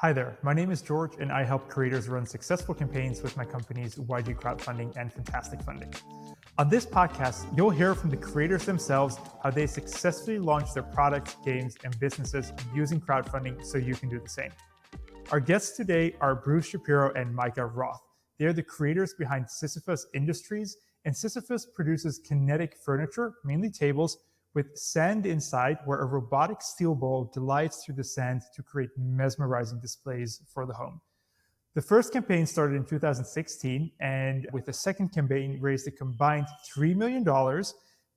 Hi there, my name is George and I help creators run successful campaigns with my companies YG Crowdfunding and Fantastic Funding. On this podcast, you'll hear from the creators themselves how they successfully launch their products, games, and businesses using crowdfunding so you can do the same. Our guests today are Bruce Shapiro and Micah Roth. They're the creators behind Sisyphus Industries, and Sisyphus produces kinetic furniture, mainly tables, with sand inside where a robotic steel ball glides through the sand to create mesmerizing displays for the home. The first campaign started in 2016, and with the second campaign raised a combined $3 million.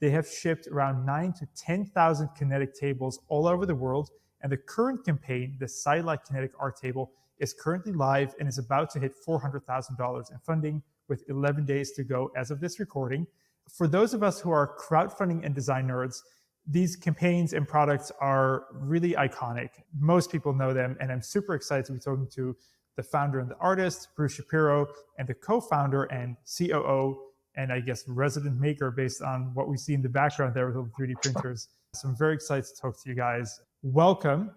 They have shipped around 9,000 to 10,000 kinetic tables all over the world, and the current campaign, the XYLA Kinetic Art Table, is currently live and is about to hit $400,000 in funding with 11 days to go as of this recording. For those of us who are crowdfunding and design nerds, these campaigns and products are really iconic. Most people know them, and I'm super excited to be talking to the founder and the artist, Bruce Shapiro, and the co-founder and COO, and I guess resident maker based on what we see in the background there with all the 3D printers. So I'm very excited to talk to you guys. Welcome.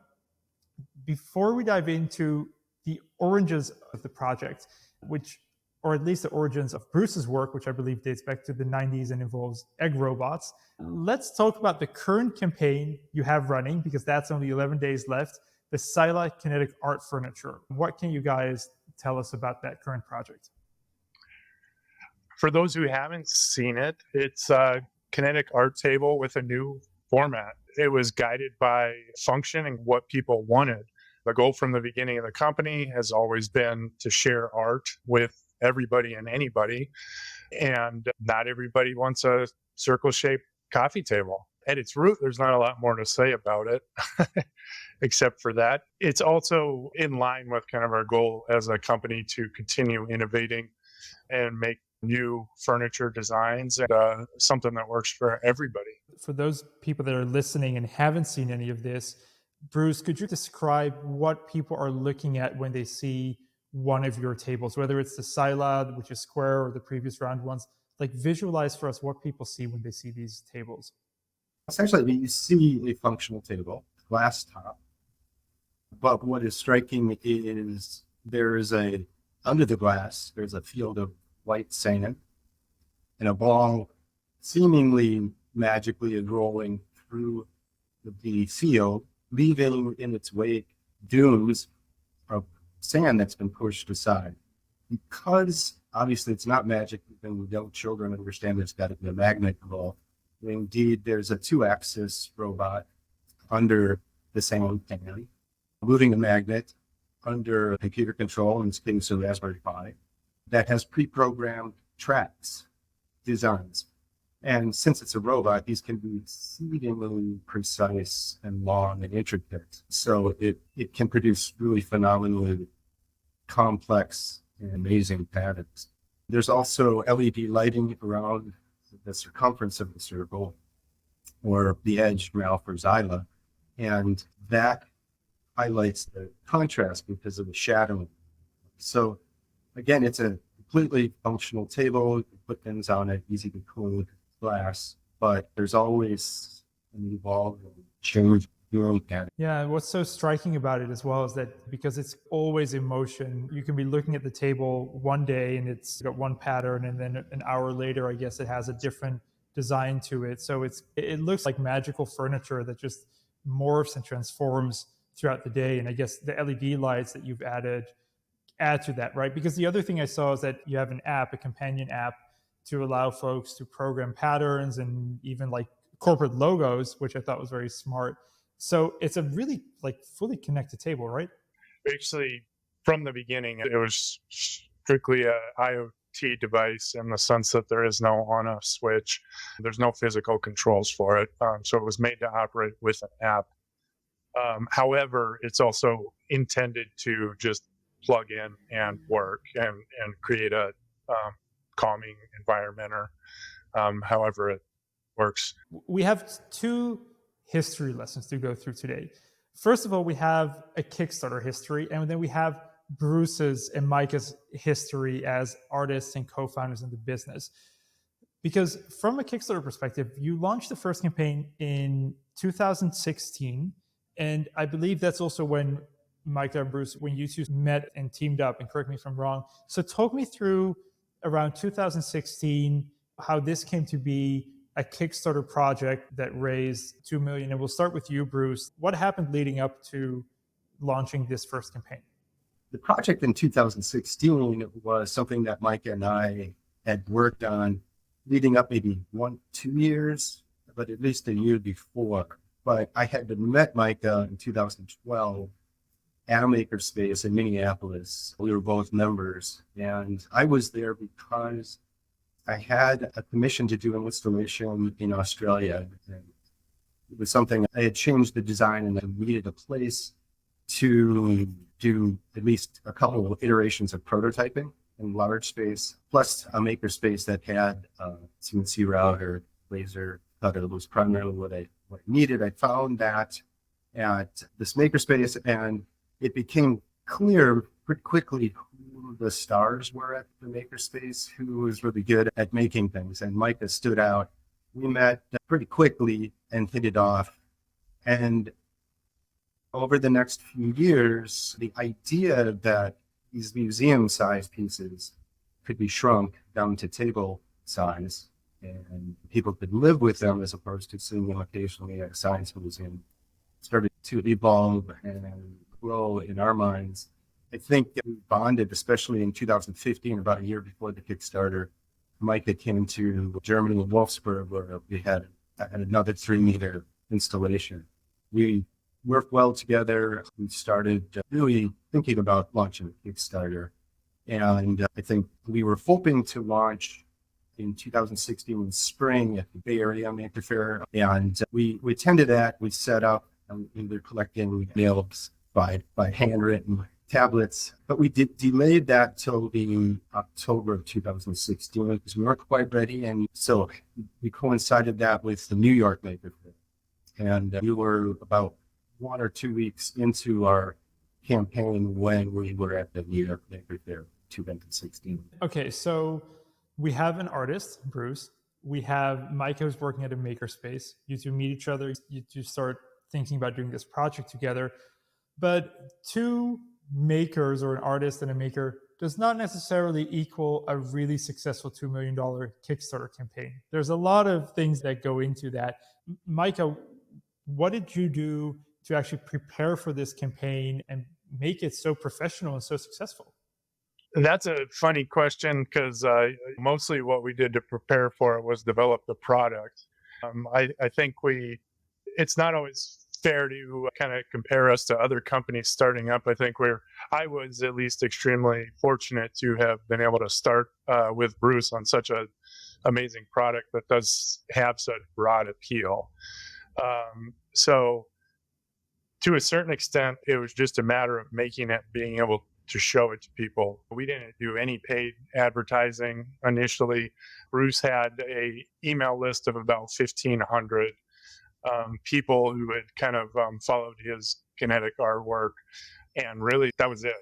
Before we dive into the origins of the project, or at least the origins of Bruce's work, which I believe dates back to the 90s and involves egg robots. Let's talk about the current campaign you have running, because that's only 11 days left, the XYLA Kinetic Art Furniture. What can you guys tell us about that current project? For those who haven't seen it, it's a kinetic art table with a new format. It was guided by function and what people wanted. The goal from the beginning of the company has always been to share art with everybody and anybody, and not everybody wants a circle-shaped coffee table. At its root, there's not a lot more to say about it except for that. It's also in line with kind of our goal as a company to continue innovating and make new furniture designs and something that works for everybody. For those people that are listening and haven't seen any of this, Bruce, could you describe what people are looking at when they see one of your tables, whether it's the XYLA, which is square, or the previous round ones? Like, visualize for us what people see when they see these tables. Essentially, you see a functional table, glass top, but what is striking is under the glass, there's a field of white sand, and a ball seemingly magically is rolling through the field, leaving in its wake dunes of sand that's been pushed aside. Because obviously it's not magic, and young children understand there's got to be a magnet involved. Indeed, there's a 2-axis robot under the sand pan, moving a magnet under a computer control, in this case a Raspberry Pi, that has pre-programmed tracks, designs. And since it's a robot, these can be exceedingly precise and long and intricate. So it can produce really phenomenally complex and amazing patterns. There's also LED lighting around the circumference of the circle, or the edge now for XYLA, and that highlights the contrast because of the shadowing. So again, it's a completely functional table. You put things on it, easy to clean, glass, but there's always an evolving change. Yeah, what's so striking about it as well is that because it's always in motion, you can be looking at the table one day and it's got one pattern, and then an hour later, I guess it has a different design to it. So it looks like magical furniture that just morphs and transforms throughout the day. And I guess the LED lights that you've add to that, right? Because the other thing I saw is that you have an app, a companion app, to allow folks to program patterns and even like corporate logos, which I thought was very smart. So it's a really like fully connected table, right? Basically, from the beginning, it was strictly an IoT device in the sense that there is no on-off switch. There's no physical controls for it. So it was made to operate with an app. However, it's also intended to just plug in and work and create a calming environment, or however it works. We have two history lessons to go through today. First of all, we have a Kickstarter history, and then we have Bruce's and Micah's history as artists and co-founders in the business. Because from a Kickstarter perspective, you launched the first campaign in 2016, and I believe that's also when Micah and Bruce, when you two met and teamed up, and correct me if I'm wrong. So talk me through around 2016, how this came to be a Kickstarter project that raised $2 million. And we'll start with you, Bruce. What happened leading up to launching this first campaign? The project in 2016 was something that Micah and I had worked on leading up maybe 1-2 years, but at least a year before. But I had met Micah in 2012 at a Makerspace in Minneapolis. We were both members, and I was there because I had a commission to do an installation in Australia. And it was something I had changed the design, and I needed a place to do at least a couple of iterations of prototyping in large space, plus a Makerspace that had CNC router, laser cutter was primarily what I needed. I found that at this Makerspace, and it became clear pretty quickly who the stars were at the Makerspace, who was really good at making things. And Micah stood out. We met pretty quickly and hit it off. And over the next few years, the idea that these museum-sized pieces could be shrunk down to table size and people could live with them as opposed to seeing them occasionally at a science museum started to evolve and grow in our minds. I think we bonded, especially in 2015, about a year before the Kickstarter. Micah came to Germany, Wolfsburg, where we had another 3-meter installation. We worked well together. We started really thinking about launching a Kickstarter. And I think we were hoping to launch in 2016 in spring at the Bay Area Maker Fair. And we attended that. We set up, and we were collecting mails by handwritten tablets. But we delayed that till the October of 2016 because we weren't quite ready. And so we coincided that with the New York Maker Fair. And we were about 1 or 2 weeks into our campaign when we were at the New York Maker Fair 2016. Okay, so we have an artist, Bruce. We have Micah who's working at a Makerspace. You two meet each other. You two start thinking about doing this project together. But two makers, or an artist and a maker, does not necessarily equal a really successful $2 million Kickstarter campaign. There's a lot of things that go into that. Micah, what did you do to actually prepare for this campaign and make it so professional and so successful? That's a funny question because mostly what we did to prepare for it was develop the product. I think it's not always fair to kind of compare us to other companies starting up. I think I was at least extremely fortunate to have been able to start with Bruce on such an amazing product that does have such broad appeal. So to a certain extent, it was just a matter of making it, being able to show it to people. We didn't do any paid advertising initially. Bruce had a email list of about 1,500 people who had kind of followed his kinetic artwork, and really that was it.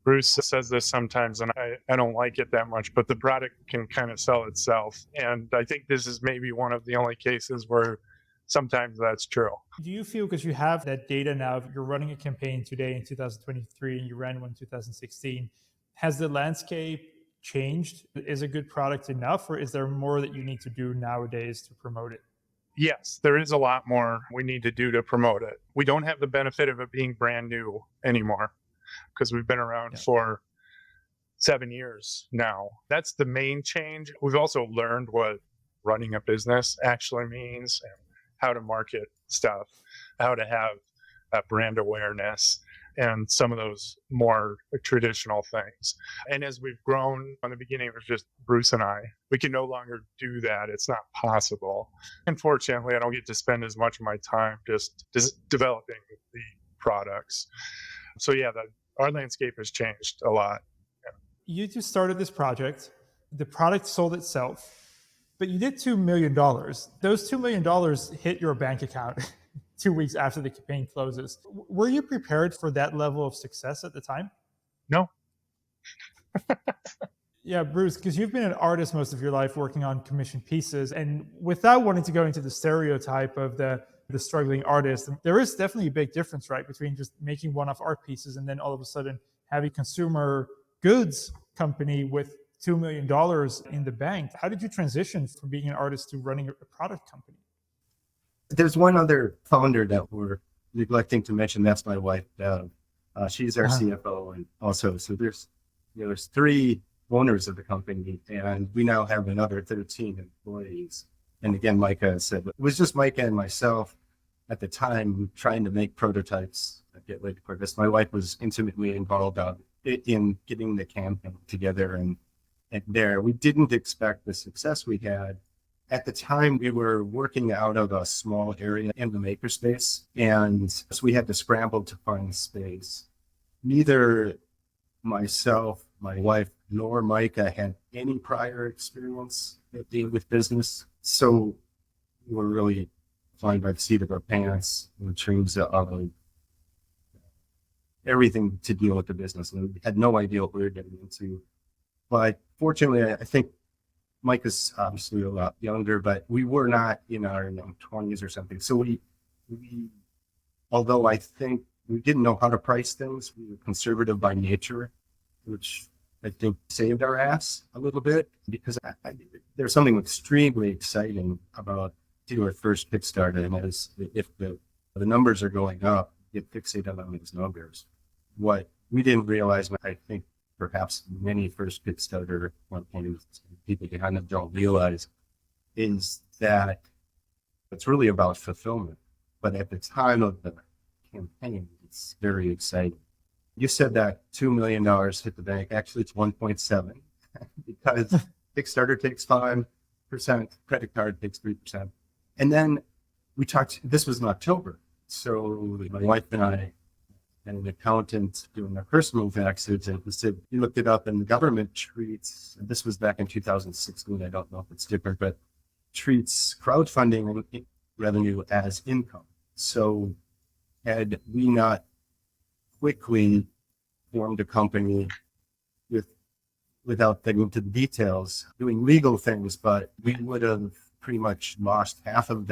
Bruce says this sometimes, and I don't like it that much, but the product can kind of sell itself. And I think this is maybe one of the only cases where sometimes that's true. Do you feel, because you have that data now, if you're running a campaign today in 2023 and you ran one in 2016, has the landscape changed? Is a good product enough, or is there more that you need to do nowadays to promote it? Yes, there is a lot more we need to do to promote it. We don't have the benefit of it being brand new anymore because we've been around for 7 years now. That's the main change. We've also learned what running a business actually means, and how to market stuff, how to have that brand awareness, and some of those more traditional things. And as we've grown, in the beginning, it was just Bruce and I. We can no longer do that. It's not possible. Unfortunately, I don't get to spend as much of my time just developing the products. So yeah, our landscape has changed a lot. You just started this project. The product sold itself, but you did $2 million. Those $2 million hit your bank account 2 weeks after the campaign closes. Were you prepared for that level of success at the time? No. Yeah, Bruce, because you've been an artist most of your life working on commissioned pieces, and without wanting to go into the stereotype of the the struggling artist. And there is definitely a big difference, right, between just making one-off art pieces and then all of a sudden having a consumer goods company with $2 million in the bank. How did you transition from being an artist to running a product company? There's one other founder that we're neglecting to mention. That's my wife, Bev. She's our CFO, and also, so there's 3 owners of the company, and we now have another 13 employees. And again, Micah said, it was just Micah and myself at the time trying to make prototypes get ready for this. My wife was intimately involved in getting the campaign together, and there we didn't expect the success we had. At the time, we were working out of a small area in the Makerspace, and so we had to scramble to find space. Neither myself, my wife, nor Micah had any prior experience with business, so we were really flying by the seat of our pants in terms of everything to deal with the business, and we had no idea what we were getting into. But fortunately, I think Micah's obviously a lot younger, but we were not in our 20s or something. So we, although I think we didn't know how to price things, we were conservative by nature, which I think saved our ass a little bit, because there's something extremely exciting about doing our first Kickstarter, and that is if the numbers are going up, get fixated on these numbers. What we didn't realize, I think perhaps many first Kickstarter people behind them don't realize, is that it's really about fulfillment. But at the time of the campaign, it's very exciting. You said that $2 million hit the bank. Actually, it's 1.7 because Kickstarter takes 5%, credit card takes 3%. And then we talked, this was in October. So my wife and I and an accountant doing our personal taxes, and we looked it up, and the government treats, this was back in 2016, I don't know if it's different, but treats crowdfunding revenue as income. So had we not quickly formed a company without getting into the details, doing legal things, but we would have pretty much lost half of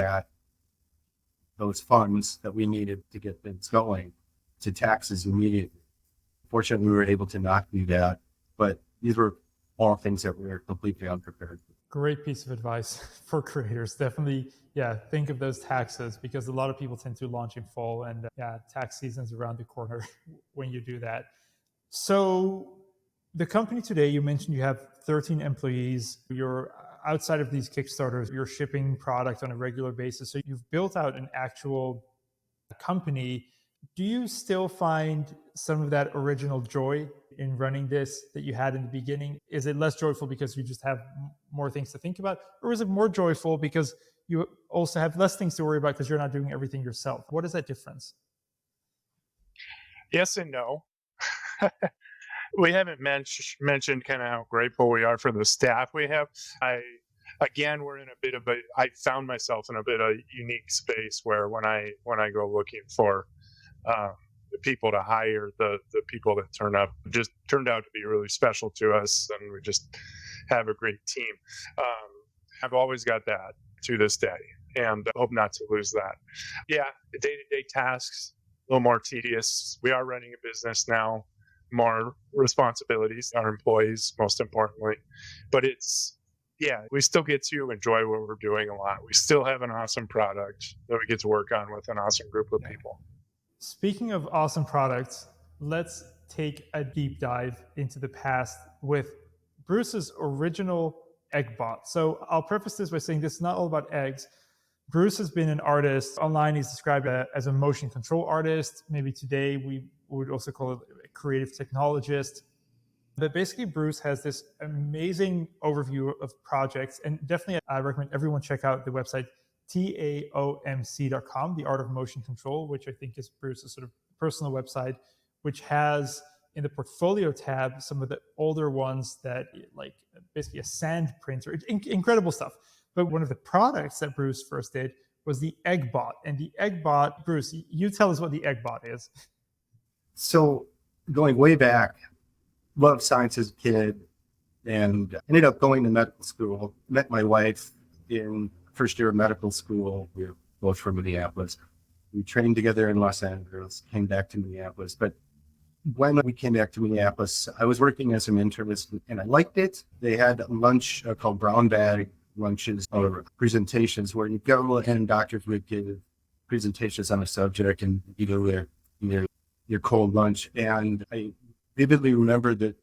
those funds that we needed to get things going to taxes immediately. Fortunately, we were able to not do that, but these were all things that we were completely unprepared for. Great piece of advice for creators. Definitely, think of those taxes, because a lot of people tend to launch in fall, and tax season's around the corner when you do that. So the company today, you mentioned you have 13 employees. You're outside of these Kickstarters, you're shipping product on a regular basis. So you've built out an actual company. Do you still find some of that original joy in running this that you had in the beginning? Is it less joyful because you just have more things to think about? Or is it more joyful because you also have less things to worry about because you're not doing everything yourself? What is that difference? Yes and no. We haven't mentioned kind of how grateful we are for the staff we have. We're in I found myself in a bit of a unique space where when I go looking for the people to hire, the people that turn up just turned out to be really special to us, and we just have a great team. I've always got that to this day, and I hope not to lose that. The day-to-day tasks, a little more tedious. We are running a business now, more responsibilities, our employees, most importantly, but we still get to enjoy what we're doing a lot. We still have an awesome product that we get to work on with an awesome group of people. Speaking of awesome products, let's take a deep dive into the past with Bruce's original egg bot. So I'll preface this by saying this is not all about eggs. Bruce has been an artist. Online, he's described as a motion control artist. Maybe today we would also call it a creative technologist. But basically, Bruce has this amazing overview of projects. And definitely, I recommend everyone check out the website taomc.com, The Art of Motion Control, which I think is Bruce's sort of personal website, which has in the portfolio tab some of the older ones that like basically a sand printer, incredible stuff. But one of the products that Bruce first did was the egg bot. And the egg bot, Bruce, you tell us what the egg bot is. So going way back, loved science as a kid, and ended up going to medical school. Met my wife in first year of medical school. We were both from Minneapolis. We trained together in Los Angeles, came back to Minneapolis. But when we came back to Minneapolis, I was working as an internist and I liked it. They had a lunch called brown bag lunches or presentations where you go and doctors would give presentations on a subject and you know your cold lunch. And I vividly remember that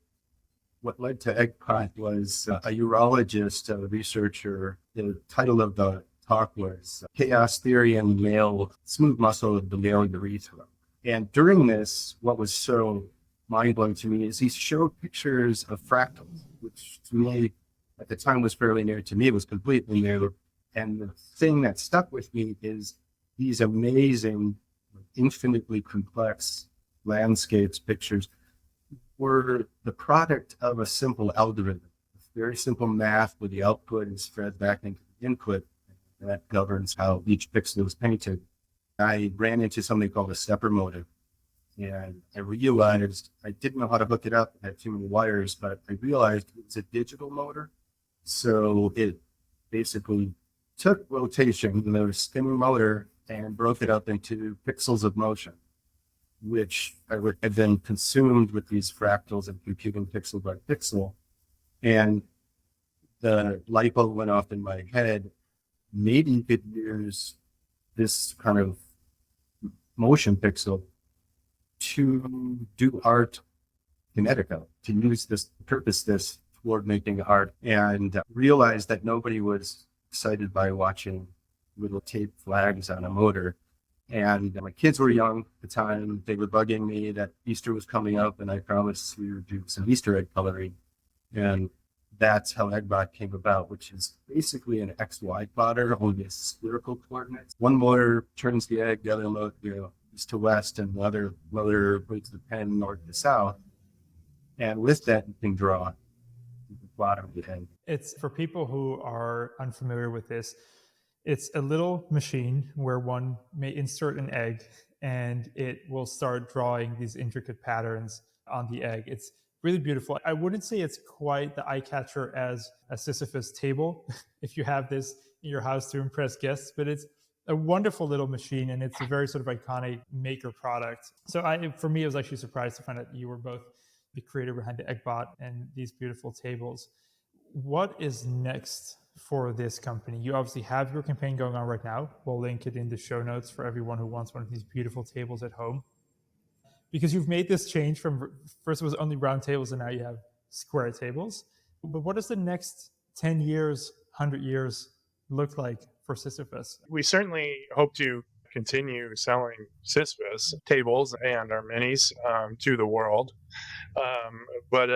what led to Eggpot was a urologist, a researcher. The title of the talk was Chaos Theory and Male Smooth Muscle of the Male Urethra. And during this, what was so mind-blowing to me is he showed pictures of fractals, which to me at the time was fairly new. To me, it was completely new. And the thing that stuck with me is these amazing, infinitely complex landscapes, pictures were the product of a simple algorithm, very simple math where the output is fed back into the input, and that governs how each pixel is painted. I ran into something called a stepper motor, and I realized I didn't know how to hook it up. I had too many wires, but I realized it's a digital motor. So it basically took rotation, the spinning motor, and broke it up into pixels of motion, which I would have then consumed with these fractals and computing pixel by pixel. And the light bulb went off in my head. Maybe you could use this kind of motion pixel to do art kinetic art, to use this, purpose this toward making art, and realized that nobody was excited by watching little tape flags on a motor. And my kids were young at the time. They were bugging me that Easter was coming up, and I promised we would do some Easter egg coloring. And that's how Eggbot came about, which is basically an XY plotter, only spherical coordinates. One motor turns the egg, the other motor east to west, and the other motor moves the pen north to south. And with that, you can draw the plot of the egg. It's for people who are unfamiliar with this. It's a little machine where one may insert an egg and it will start drawing these intricate patterns on the egg. It's really beautiful. I wouldn't say it's quite the eye catcher as a Sisyphus table if you have this in your house to impress guests, but it's a wonderful little machine and it's a very sort of iconic maker product. So for me, I was actually surprised to find out you were both the creator behind the Eggbot and these beautiful tables. What is next for this company? You obviously have your campaign going on right now. We'll link it in the show notes for everyone who wants one of these beautiful tables at home. Because you've made this change from first it was only round tables and now you have square tables. But what does the next 10 years, 100 years look like for Sisyphus? We certainly hope to continue selling Sisyphus tables and our minis to the world. But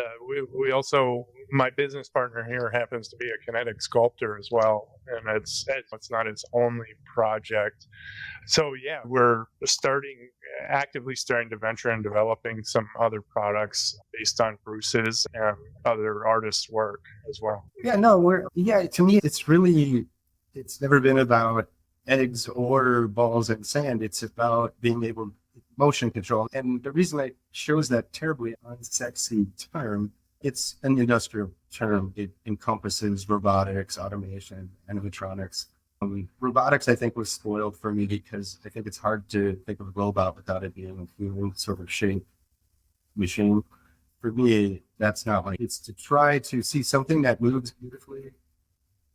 we also, my business partner here happens to be a kinetic sculptor as well. And it's not its only project. So yeah, we're actively starting to venture in developing some other products based on Bruce's and other artists' work as well. To me, it's never been about eggs or balls and sand. It's about being able to motion control. And the reason I chose that terribly unsexy term, it's an industrial term. It encompasses robotics, automation, animatronics. Robotics, I think, was spoiled for me because I think it's hard to think of a robot without it being a human sort of shape machine. For me, that's not like it's to try to see something that moves beautifully.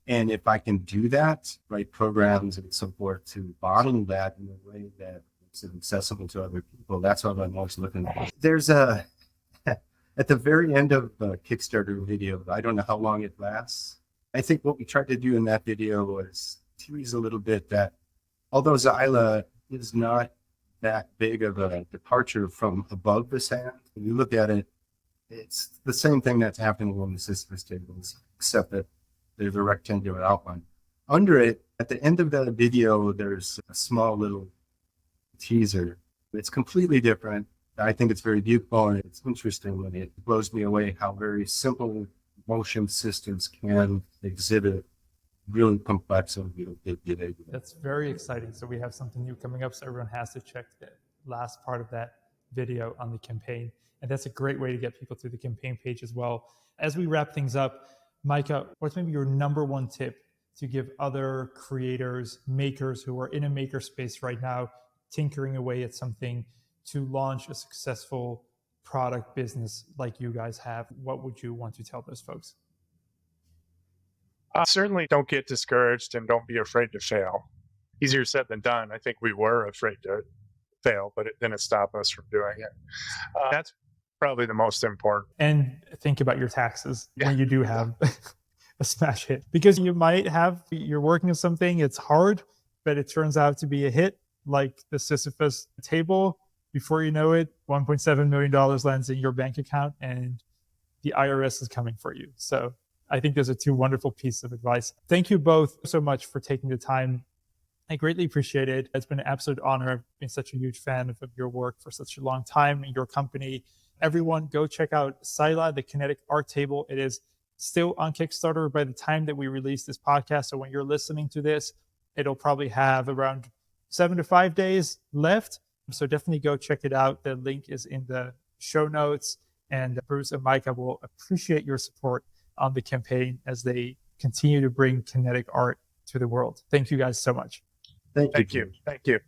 And if I can do that, write programs and so forth to bottle that in a way that makes it accessible to other people, that's what I'm most looking for. There's at the very end of the Kickstarter video, I don't know how long it lasts. I think what we tried to do in that video was tease a little bit that although XYLA is not that big of a departure from above the sand, when you look at it, it's the same thing that's happening on the Sisyphus tables, except that there's a rectangular outline. Under it, at the end of that video, there's a small little teaser. It's completely different. I think it's very beautiful and it's interesting when it blows me away how very simple motion systems can exhibit really complex and beautiful behavior. That's very exciting. So we have something new coming up. So everyone has to check the last part of that video on the campaign. And that's a great way to get people through the campaign page as well. As we wrap things up, Micah, what's maybe your number one tip to give other creators, makers who are in a makerspace right now, tinkering away at something, to launch a successful product business like you guys have? What would you want to tell those folks? Certainly don't get discouraged and don't be afraid to fail. Easier said than done. I think we were afraid to fail, but it didn't stop us from doing it. That's probably the most important. And think about your taxes when you do have a smash hit, because you're working on something, it's hard, but it turns out to be a hit, like the Sisyphus table. Before you know it, $1.7 million lands in your bank account and the IRS is coming for you. So I think those are two wonderful pieces of advice. Thank you both so much for taking the time. I greatly appreciate it. It's been an absolute honor. I've been such a huge fan of your work for such a long time and your company. Everyone, go check out XYLA, the Kinetic Art Table. It is still on Kickstarter by the time that we release this podcast. So when you're listening to this, it'll probably have around 7 to 5 days left. So definitely go check it out. The link is in the show notes. And Bruce and Micah will appreciate your support on the campaign as they continue to bring kinetic art to the world. Thank you guys so much. Thank you. Thank you.